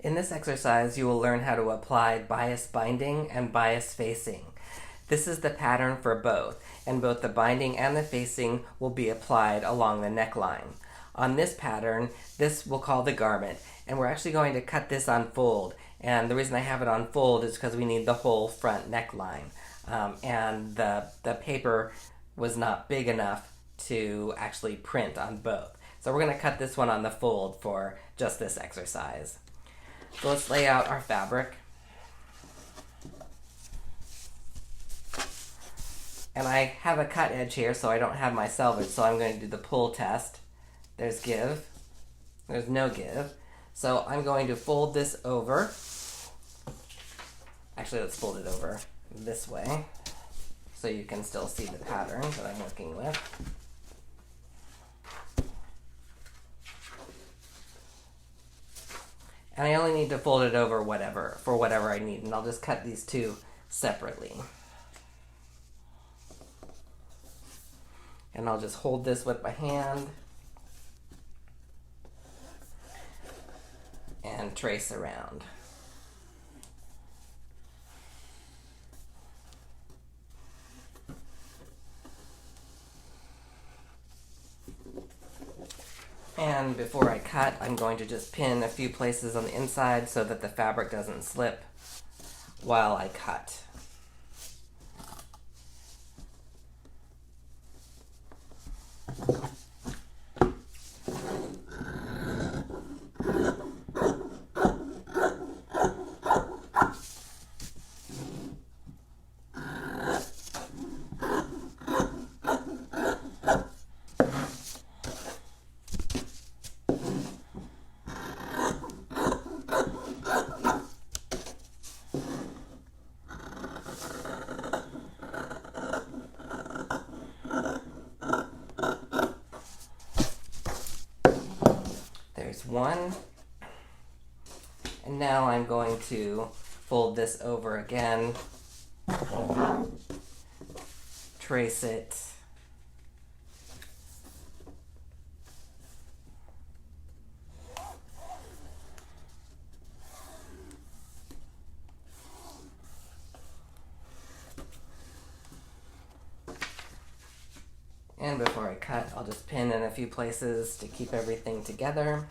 In this exercise, you will learn how to apply bias binding and bias facing. This is the pattern for both, and both the binding and the facing will be applied along the neckline. On this pattern, this we'll call the garment, and we're actually going to cut this on fold. And the reason I have it on fold is because we need the whole front neckline. And the paper was not big enough to actually print on both. So we're going to cut this one on the fold for just this exercise. So let's lay out our fabric. And I have a cut edge here, so I don't have my selvage, so I'm going to do the pull test. There's give. There's no give. So I'm going to fold this over. Actually, let's fold it over this way so you can still see the pattern that I'm working with. And I only need to fold it over for whatever I need, and I'll just cut these two separately. And I'll just hold this with my hand and trace around. And before I cut, I'm going to just pin a few places on the inside so that the fabric doesn't slip while I cut. There's one. And now I'm going to fold this over again, trace it, and before I cut, I'll just pin in a few places to keep everything together.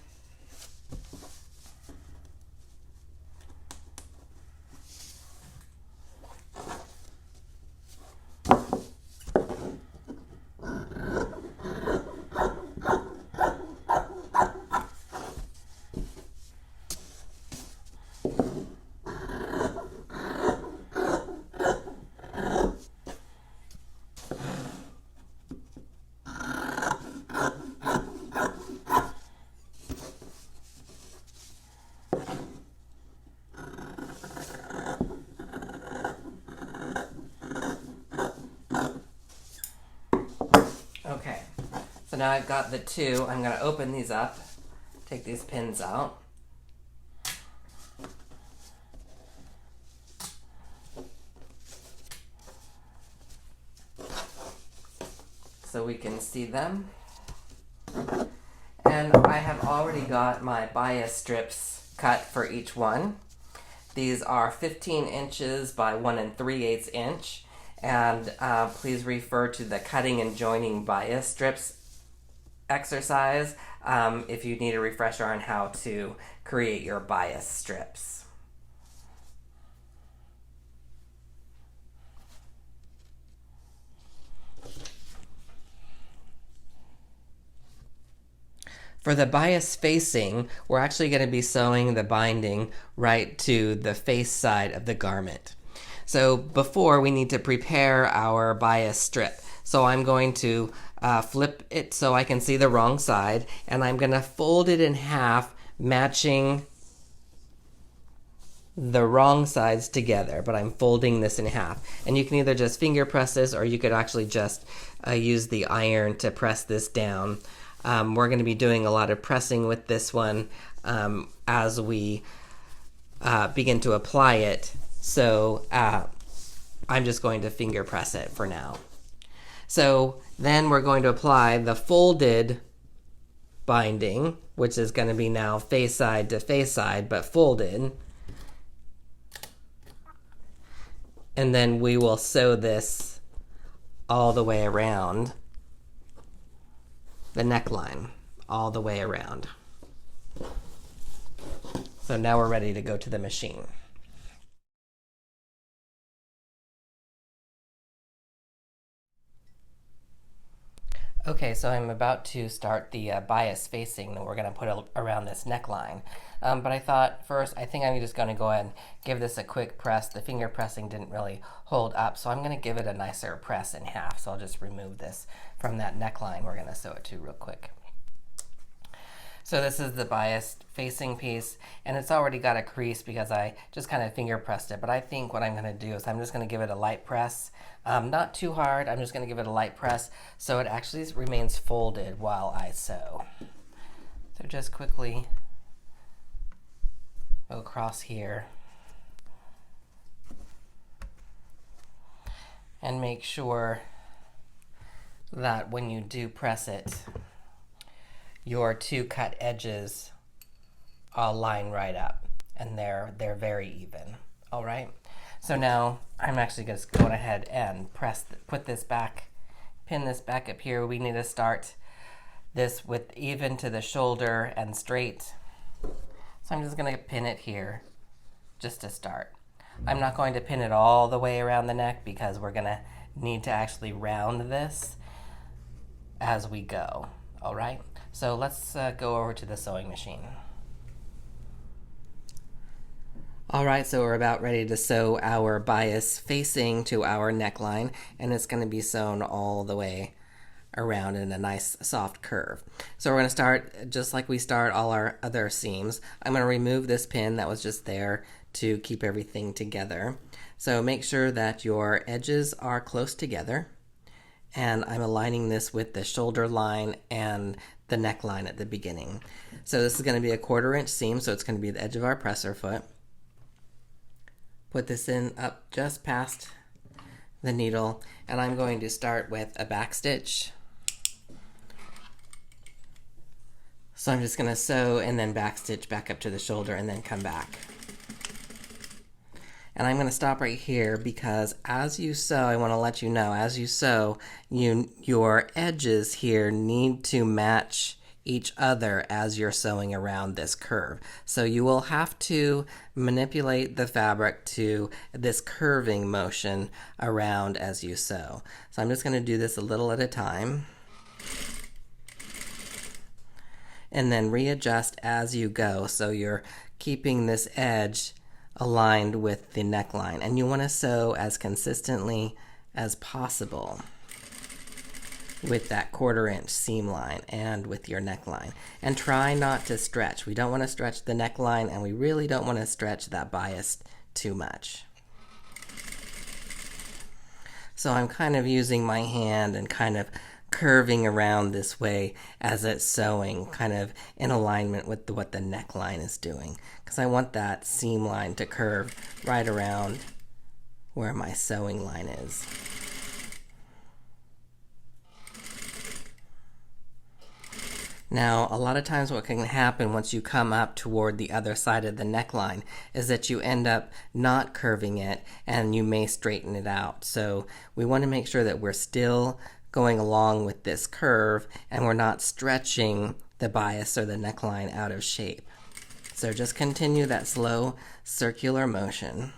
Okay, so now I've got the two. I'm going to open these up, take these pins out. So we can see them. And I have already got my bias strips cut for each one. These are 15 inches by 1 3/8 inch. And please refer to the cutting and joining bias strips exercise if you need a refresher on how to create your bias strips. For the bias facing, we're actually going to be sewing the binding right to the face side of the garment. So before, we need to prepare our bias strip. So I'm going to flip it so I can see the wrong side, and I'm going to fold it in half, matching the wrong sides together, but I'm folding this in half. And you can either just finger press this, or you could actually just use the iron to press this down. We're going to be doing a lot of pressing with this one as we begin to apply it. So I'm just going to finger press it for now. So then we're going to apply the folded binding, which is going to be now face side to face side, but folded. And then we will sew this all the way around the neckline, all the way around. So now we're ready to go to the machine. Okay, so I'm about to start the bias facing that we're going to put around this neckline. But I thought first, I think I'm just going to go ahead and give this a quick press. The finger pressing didn't really hold up, so I'm going to give it a nicer press in half. So I'll just remove this from that neckline we're going to sew it to real quick. So this is the bias facing piece, and it's already got a crease because I just kind of finger pressed it. But I think what I'm going to do is I'm just going to give it a light press. Not too hard. I'm just going to give it a light press so it actually remains folded while I sew. So just quickly go across here and make sure that when you do press it, your two cut edges all line right up, and they're very even. All right. So now I'm actually just going ahead and put this back, pin this back up here. We need to start this with even to the shoulder and straight. So I'm just going to pin it here just to start. I'm not going to pin it all the way around the neck because we're going to need to actually round this as we go. All right. So let's go over to the sewing machine. All right, so we're about ready to sew our bias facing to our neckline, and it's going to be sewn all the way around in a nice soft curve. So we're going to start just like we start all our other seams. I'm going to remove this pin that was just there to keep everything together. So make sure that your edges are close together, and I'm aligning this with the shoulder line and the neckline at the beginning. So this is going to be a 1/4 inch seam, so it's going to be the edge of our presser foot. Put this in up just past the needle, and I'm going to start with a back stitch. So I'm just going to sew and then back stitch back up to the shoulder and then come back. And I'm going to stop right here because as you sew, I want to let you know, as you sew, your edges here need to match each other as you're sewing around this curve. So you will have to manipulate the fabric to this curving motion around as you sew. So I'm just going to do this a little at a time, and then readjust as you go so you're keeping this edge aligned with the neckline, and you want to sew as consistently as possible with that 1/4 inch seam line and with your neckline. And try not to stretch. We don't want to stretch the neckline, and we really don't want to stretch that bias too much. So I'm kind of using my hand and kind of curving around this way as it's sewing, kind of in alignment with what the neckline is doing, because I want that seam line to curve right around where my sewing line is. Now, a lot of times what can happen once you come up toward the other side of the neckline is that you end up not curving it, and you may straighten it out. So we want to make sure that we're still going along with this curve and we're not stretching the bias or the neckline out of shape. So just continue that slow circular motion.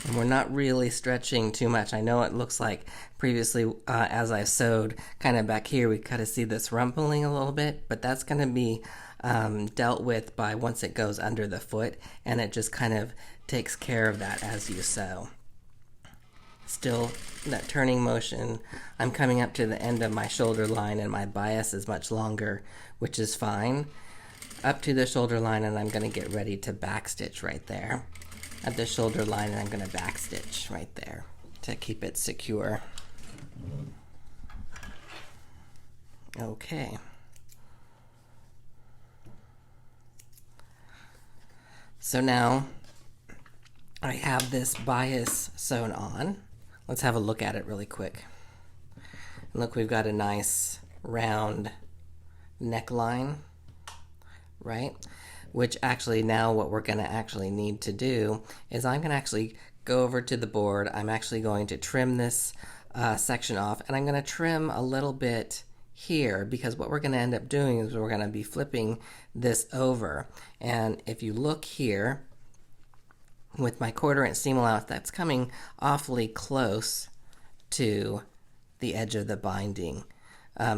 And we're not really stretching too much. I know it looks like previously as I sewed kind of back here, we kind of see this rumpling a little bit, but that's going to be dealt with by once it goes under the foot, and it just kind of takes care of that as you sew. Still that turning motion. I'm coming up to the end of my shoulder line, and my bias is much longer, which is fine. Up to the shoulder line, and I'm going to get ready to back stitch right there at the shoulder line, and I'm going to back stitch right there to keep it secure. Okay. So now I have this bias sewn on. let's have a look at it really quick. And look, we've got a nice round neckline, right? Which actually now what we're going to actually need to do is I'm going to actually go over to the board. I'm actually going to trim this section off, and I'm going to trim a little bit here, because what we're going to end up doing is we're going to be flipping this over. And if you look here with my 1/4 inch seam allowance, that's coming awfully close to the edge of the binding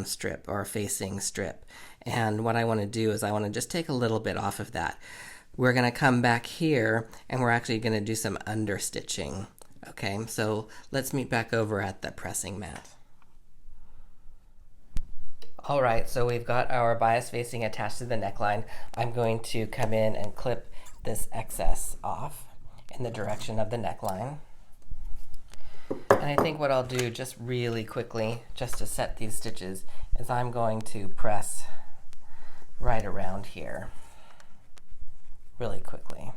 strip or facing strip. And what I want to do is I want to just take a little bit off of that. We're going to come back here and we're actually going to do some understitching. Okay, so let's meet back over at the pressing mat. All right, so we've got our bias facing attached to the neckline. I'm going to come in and clip this excess off in the direction of the neckline. And I think what I'll do just really quickly, just to set these stitches, is I'm going to press right around here really quickly,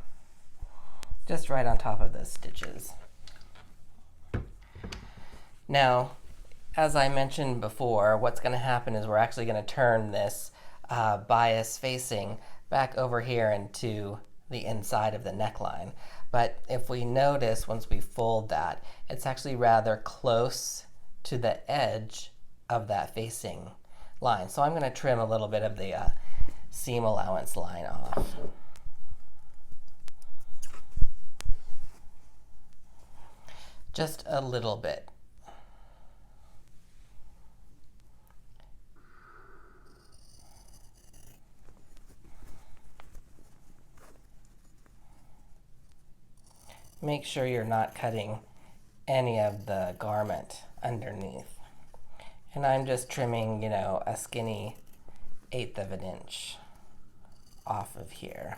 just right on top of those stitches. Now, as I mentioned before, what's going to happen is we're actually going to turn this bias facing back over here into the inside of the neckline. But if we notice, once we fold that, it's actually rather close to the edge of that facing line. So I'm going to trim a little bit of the seam allowance line off. Just a little bit. Make sure you're not cutting any of the garment underneath. And I'm just trimming, you know, a skinny 1/8 of an inch off of here.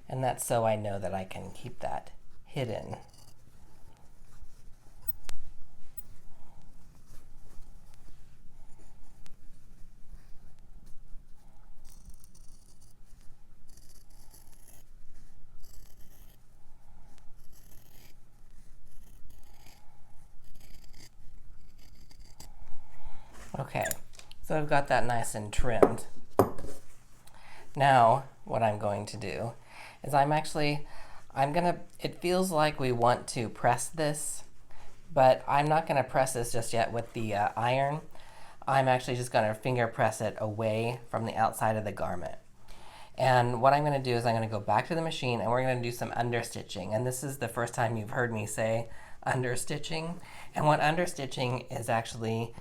And that's so I know that I can keep that hidden. Okay, so I've got that nice and trimmed. Now, what I'm going to do is it feels like we want to press this, but I'm not going to press this just yet with the iron. I'm actually just going to finger press it away from the outside of the garment. And what I'm going to do is I'm going to go back to the machine and we're going to do some understitching. And this is the first time you've heard me say understitching. And what understitching is actually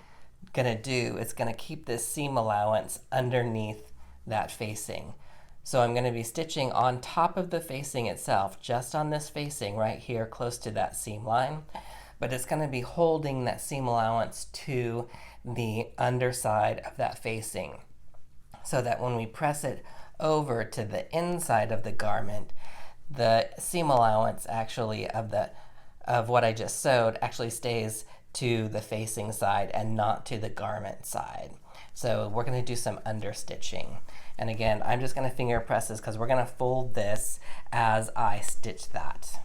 going to do, it's going to keep this seam allowance underneath that facing. So I'm going to be stitching on top of the facing itself, just on this facing right here close to that seam line, but it's going to be holding that seam allowance to the underside of that facing, so that when we press it over to the inside of the garment, the seam allowance actually of what I just sewed actually stays to the facing side and not to the garment side. So we're going to do some understitching. And again, I'm just going to finger press this because we're going to fold this as I stitch that.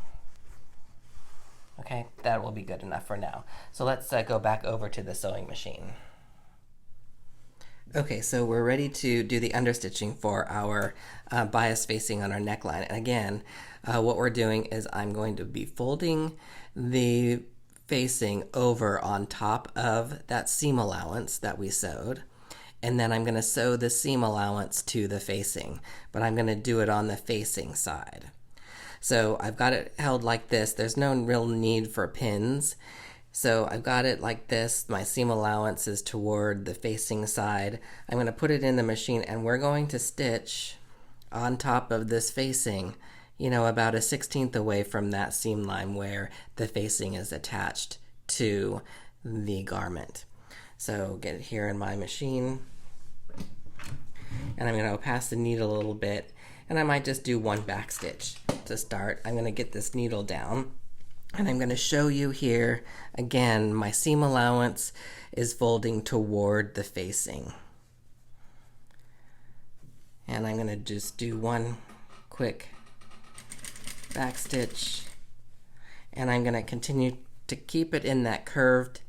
Okay, that will be good enough for now. So let's go back over to the sewing machine. Okay, so we're ready to do the understitching for our bias facing on our neckline. And again, what we're doing is I'm going to be folding the facing over on top of that seam allowance that we sewed. And then I'm going to sew the seam allowance to the facing, but I'm going to do it on the facing side. So I've got it held like this. There's no real need for pins. So I've got it like this. My seam allowance is toward the facing side. I'm going to put it in the machine and we're going to stitch on top of this facing, you know, about a 1/16 away from that seam line where the facing is attached to the garment. So get it here in my machine, and I'm going to pass the needle a little bit, and I might just do one back stitch to start. I'm going to get this needle down, and I'm going to show you here again my seam allowance is folding toward the facing, and I'm going to just do one quick back stitch, and I'm going to continue to keep it in that curved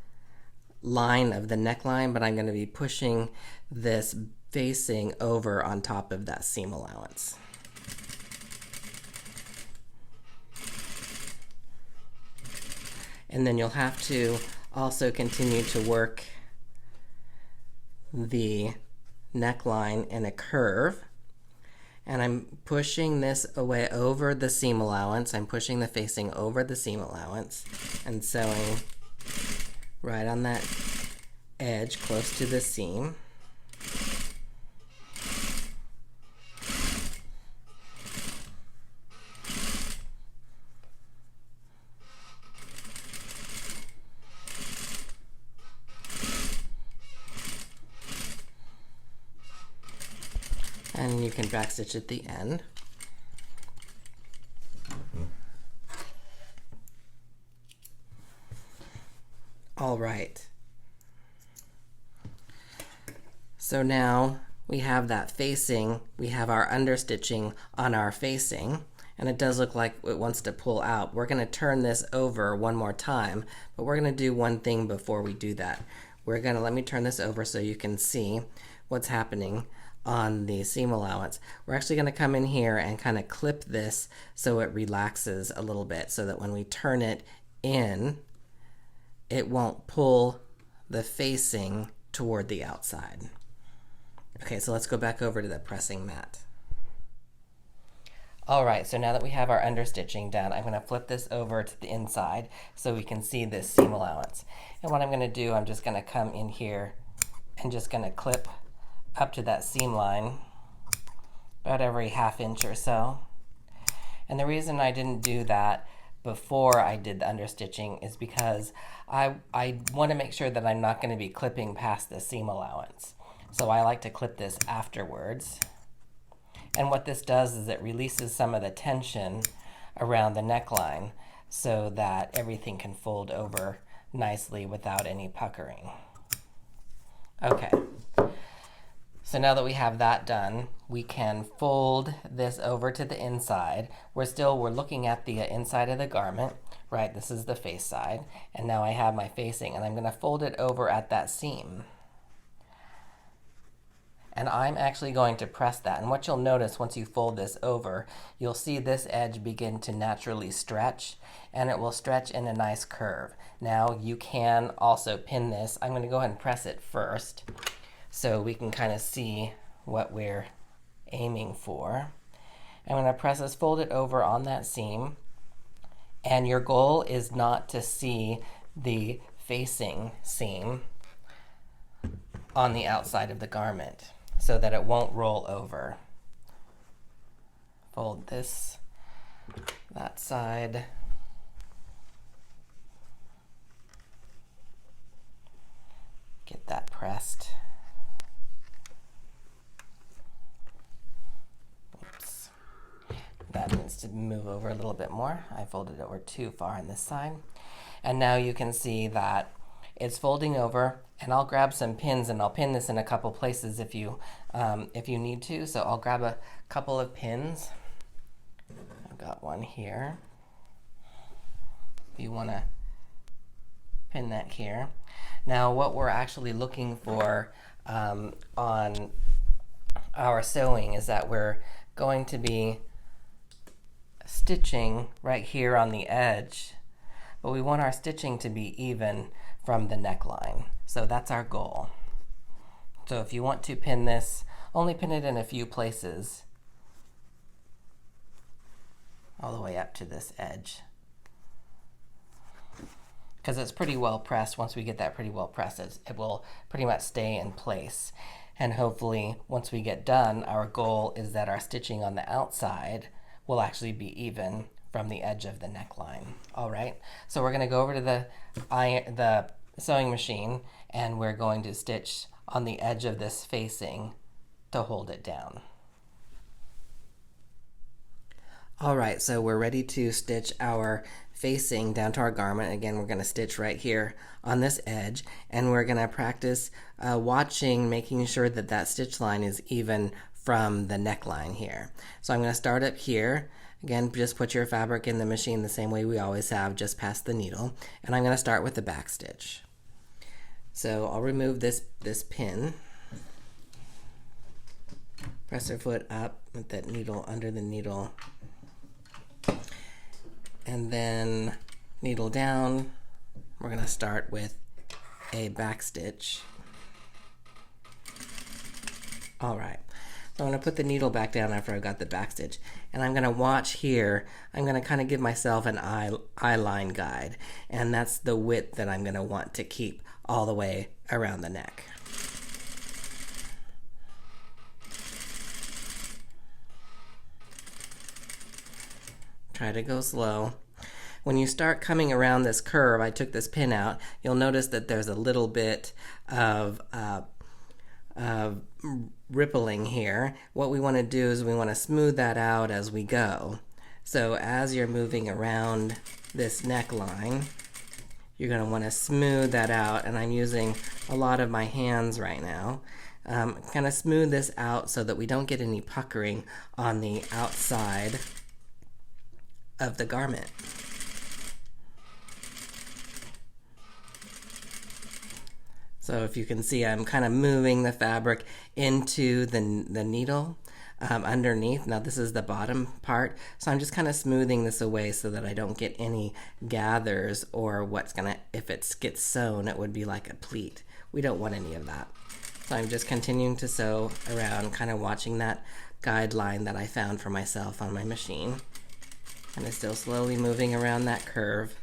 line of the neckline, but I'm going to be pushing this facing over on top of that seam allowance. And then you'll have to also continue to work the neckline in a curve. And I'm pushing this away over the seam allowance. I'm pushing the facing over the seam allowance and sewing right on that edge close to the seam. And you can backstitch at the end. All right. So now we have that facing, we have our understitching on our facing, and it does look like it wants to pull out. We're going to turn this over one more time, but we're going to do one thing before we do that. Let me turn this over so you can see what's happening on the seam allowance. We're actually going to come in here and kind of clip this so it relaxes a little bit, so that when we turn it in, it won't pull the facing toward the outside. Okay, so let's go back over to the pressing mat. All right, so now that we have our understitching done, I'm going to flip this over to the inside so we can see this seam allowance. And what I'm going to do, I'm just going to come in here and just going to clip up to that seam line about every ½ inch or so. And the reason I didn't do that before I did the understitching is because I want to make sure that I'm not going to be clipping past the seam allowance. So I like to clip this afterwards. And what this does is it releases some of the tension around the neckline so that everything can fold over nicely without any puckering. Okay. So now that we have that done, we can fold this over to the inside. We're looking at the inside of the garment, right? This is the face side. And now I have my facing, and I'm going to fold it over at that seam. And I'm actually going to press that. And what you'll notice once you fold this over, you'll see this edge begin to naturally stretch, and it will stretch in a nice curve. Now you can also pin this. I'm going to go ahead and press it first, so we can kind of see what we're aiming for. I'm going to press this, fold it over on that seam, and your goal is not to see the facing seam on the outside of the garment so that it won't roll over. Fold this, that side. Get that pressed. That needs to move over a little bit more. I folded over too far on this side. And now you can see that it's folding over, and I'll grab some pins and I'll pin this in a couple places if you need to. So I'll grab a couple of pins. I've got one here. If you want to pin that here. Now what we're actually looking for on our sewing is that we're going to be stitching right here on the edge, but we want our stitching to be even from the neckline. So that's our goal. So if you want to pin this, only pin it in a few places all the way up to this edge, because it's pretty well pressed. Once we get that pretty well pressed, it will pretty much stay in place. And hopefully once we get done, our goal is that our stitching on the outside will actually be even from the edge of the neckline. All right, so we're going to go over to the sewing machine, and we're going to stitch on the edge of this facing to hold it down. All right, so we're ready to stitch our facing down to our garment. Again, we're going to stitch right here on this edge, and we're going to practice watching, making sure that that stitch line is even from the neckline here. So I'm going to start up here. Again, just put your fabric in the machine the same way we always have, just past the needle. And I'm going to start with the back stitch. So I'll remove this pin. Press your foot up with that needle under the needle. And then needle down. We're going to start with a back stitch. All right. So I'm going to put the needle back down after I got the back stitch, and I'm going to watch here. I'm going to kind of give myself an eye line guide, and that's the width that I'm going to want to keep all the way around the neck. Try to go slow. When you start coming around this curve, I took this pin out, you'll notice that there's a little bit of rippling here. What we want to do is we want to smooth that out as we go. So as you're moving around this neckline, you're going to want to smooth that out, and I'm using a lot of my hands right now. Kind of smooth this out so that we don't get any puckering on the outside of the garment. So if you can see, I'm kind of moving the fabric into the needle underneath. Now this is the bottom part, so I'm just kind of smoothing this away so that I don't get any gathers, or what's gonna, if it gets sewn, it would be like a pleat. We don't want any of that. So I'm just continuing to sew around, kind of watching that guideline that I found for myself on my machine. And it's still slowly moving around that curve.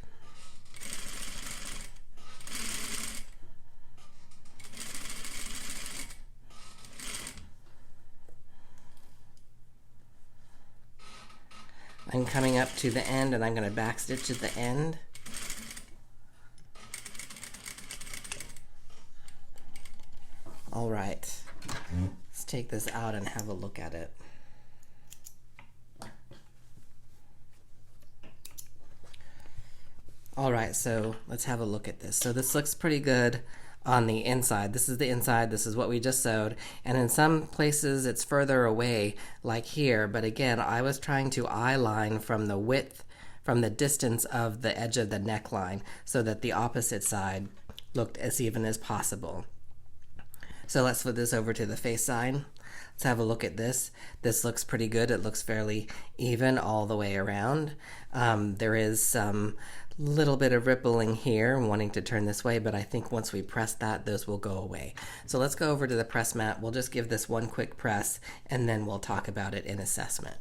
I'm coming up to the end, and I'm going to backstitch at the end. All right, let's take this out and have a look at it. All right, so let's have a look at this. So this looks pretty good on the inside. This is the inside, this is what we just sewed, and in some places it's further away, like here, but again, I was trying to eye line from the width, from the distance of the edge of the neckline, so that the opposite side looked as even as possible. So let's flip this over to the face side. Let's have a look at this. This looks pretty good. It looks fairly even all the way around. There is some little bit of rippling here, wanting to turn this way, but I think once we press that, those will go away. So let's go over to the press mat. We'll just give this one quick press, and then we'll talk about it in assessment.